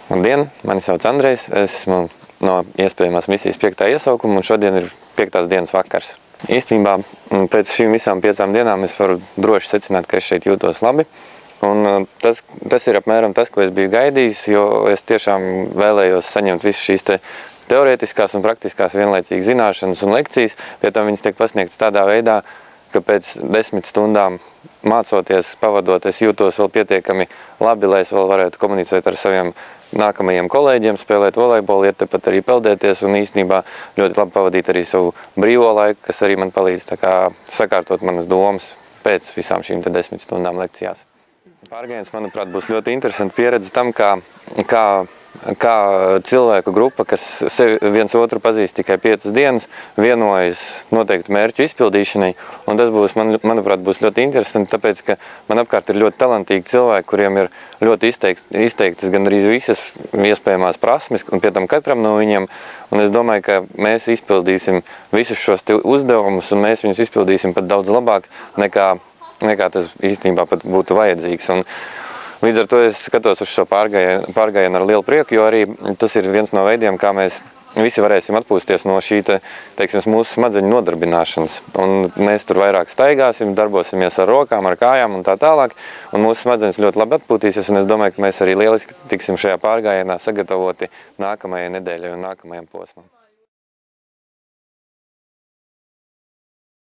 Labdien, mani sauc Andrejs, es esmu no iespējamās misijas 5. iesaukuma, un šodien ir 5. dienas vakars. Īstenībā pēc šīm visām 5 dienām es varu droši secināt, ka es šeit jūtos labi. Un tas ir apmēram tas, ko es biju gaidījis, jo es tiešām vēlējos saņemt visu šīs teorētiskās un praktiskās vienlaicīgi zināšanas un lekcijas, pie tam viņas tiek pasniegtas tādā veidā, ka pēc 10 stundām mācoties, pavadot, es jūtos vēl pietiekami labi, lai es vēl varētu komunicēt ar saviem nākamajiem kolēģiem, spēlēt volejbolu, iet tepat arī peldēties un īstenībā ļoti labi pavadīt arī savu brīvo laiku, kas arī man palīdz sakārtot manas domas pēc visām šīm 10 stundām lekcijās. Pārgājiens, manuprāt, būs ļoti interesanti pieredze tam, kā cilvēku grupa, kas viens otru pazīst tikai 5 dienas, vienojas noteiktu mērķu izpildīšanai, un tas būs, manuprāt, būs ļoti interesanti, tāpēc, ka man apkārt ir ļoti talantīgi cilvēki, kuriem ir ļoti izteiktas gandrīz visas iespējamās prasmes, un pie tam katram no viņiem, un es domāju, ka mēs izpildīsim visus šos uzdevumus, un mēs viņus izpildīsim pat daudz labāk, nekā tas īstenībā pat būtu vajadzīgs. Un līdz ar to es skatos uz šo pārgājienu ar lielu prieku, jo arī tas ir viens no veidiem, kā mēs visi varēsim atpūsties no šī, teiksim, mūsu smadzeņu nodarbināšanas. Un mēs tur vairāk staigāsim, darbosimies ar rokām, ar kājām un tā tālāk, un mūsu smadzenes ļoti labi atpūtīsies, un es domāju, ka mēs arī lieliski tiksim šajā pārgājienā sagatavoti nākamajai nedēļai un nākamajam posmam.